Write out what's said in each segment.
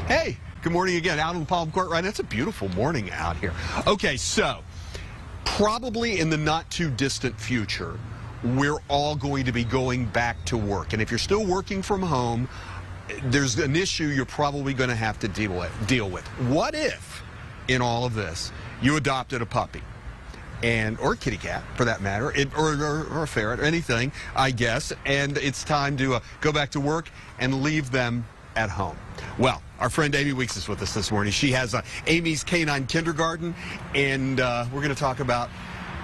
Hey, good morning again. Out on the Palm Court, right? It's a beautiful morning out here. Okay, so probably in the not too distant future, we're all going to be going back to work. And if you're still working from home, there's an issue you're probably going to have to deal with. What if, in all of this, you adopted a puppy? Or a kitty cat, for that matter, or a ferret, or anything, I guess, and it's time to go back to work and leave them at home. Well, our friend Amy Weeks is with us this morning. She has Amy's Canine Kindergarten, and we're going to talk about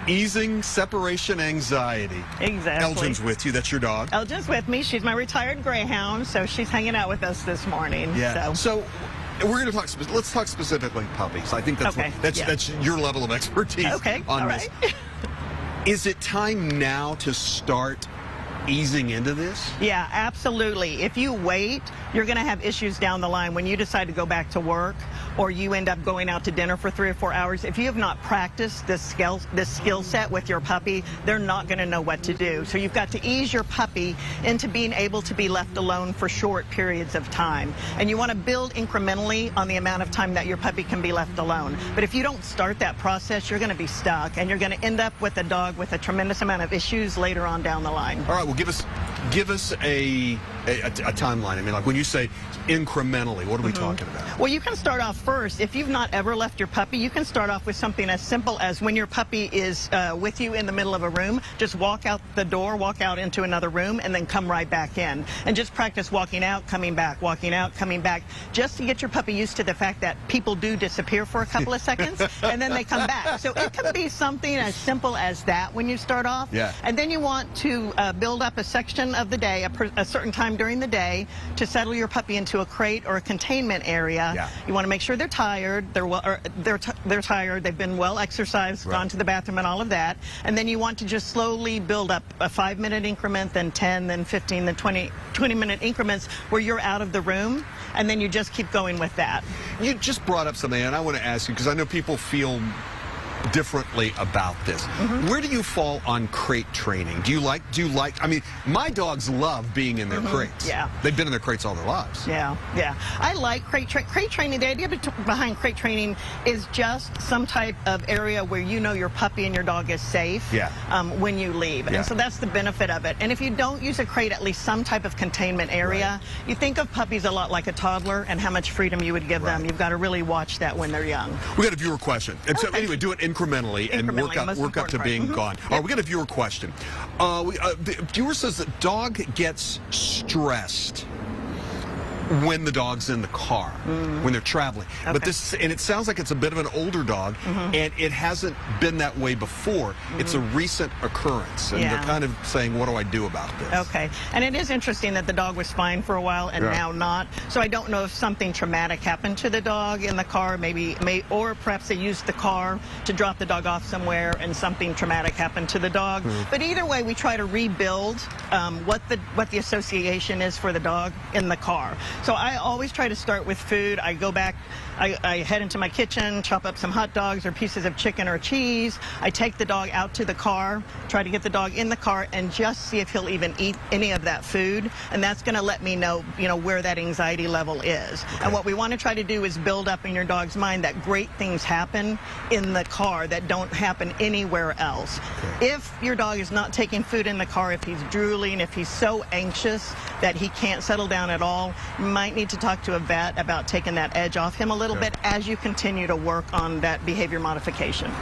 easing separation anxiety. Exactly. Elgin's with you. That's your dog. Elgin's with me. She's my retired greyhound, so she's hanging out with us this morning. Yeah. So we're going to talk. Let's talk specifically puppies. I think that's okay. That's your level of expertise. Okay. On all this. Right. Is it time now to start easing into this? Yeah, absolutely. If you wait, you're going to have issues down the line when you decide to go back to work, or you end up going out to dinner for 3 or 4 hours. If you have not practiced this skill set with your puppy, they're not going to know what to do. So you've got to ease your puppy into being able to be left alone for short periods of time. And you want to build incrementally on the amount of time that your puppy can be left alone. But if you don't start that process, you're going to be stuck, and you're going to end up with a dog with a tremendous amount of issues later on down the line. All right, well, give us a timeline. I mean, like when you say incrementally, what are we talking about? Well, you can start off first. If you've not ever left your puppy, you can start off with something as simple as when your puppy is with you in the middle of a room, just walk out the door, walk out into another room, and then come right back in. And just practice walking out, coming back, walking out, coming back, just to get your puppy used to the fact that people do disappear for a couple of seconds, and then they come back. So it can be something as simple as that when you start off. Yeah. And then you want to build up a section of the day, a certain time during the day, to settle your puppy into a crate or a containment area. Yeah. You want to make sure they're tired, they're tired, they've been well exercised, gone to the bathroom and all of that. And then you want to just slowly build up a 5-minute increment, then 10, then 15, then 20-minute increments where you're out of the room, and then you just keep going with that. You just brought up something, and I want to ask you, because I know people feel differently about this. Where do you fall on crate training? Do you like, I mean, my dogs love being in their crates. Yeah. They've been in their crates all their lives. Yeah, yeah. I like crate training. The idea behind crate training is just some type of area where you know your puppy and your dog is safe when you leave. Yeah. And so that's the benefit of it. And if you don't use a crate, at least some type of containment area, you think of puppies a lot like a toddler and how much freedom you would give them. You've got to really watch that when they're young. We got a viewer question. And so anyway, do it incrementally and work up to being gone. All right, we got a viewer question. The viewer says that dog gets stressed when the dog's in the car, when they're traveling. But it sounds like it's a bit of an older dog, and it hasn't been that way before. It's a recent occurrence, and they're kind of saying, what do I do about this? Okay, and it is interesting that the dog was fine for a while and now not. So I don't know if something traumatic happened to the dog in the car, or perhaps they used the car to drop the dog off somewhere and something traumatic happened to the dog. But either way, we try to rebuild what the association is for the dog in the car. So I always try to start with food. I go back, I head into my kitchen, chop up some hot dogs or pieces of chicken or cheese. I take the dog out to the car, try to get the dog in the car, and just see if he'll even eat any of that food. And that's going to let me know, where that anxiety level is. And what we want to try to do is build up in your dog's mind that great things happen in the car that don't happen anywhere else. If your dog is not taking food in the car, if he's drooling, if he's so anxious that he can't settle down at all, you might need to talk to a vet about taking that edge off him a little bit as you continue to work on that behavior modification.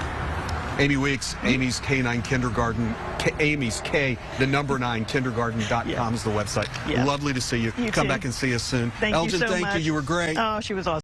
Amy Weeks, Amy's Canine Kindergarten, Amy's K, the number 9 kindergarten.com is the website. Lovely to see you. You Come too. back and see us soon. Thank you so much. Thank you. You were great. Oh, she was awesome.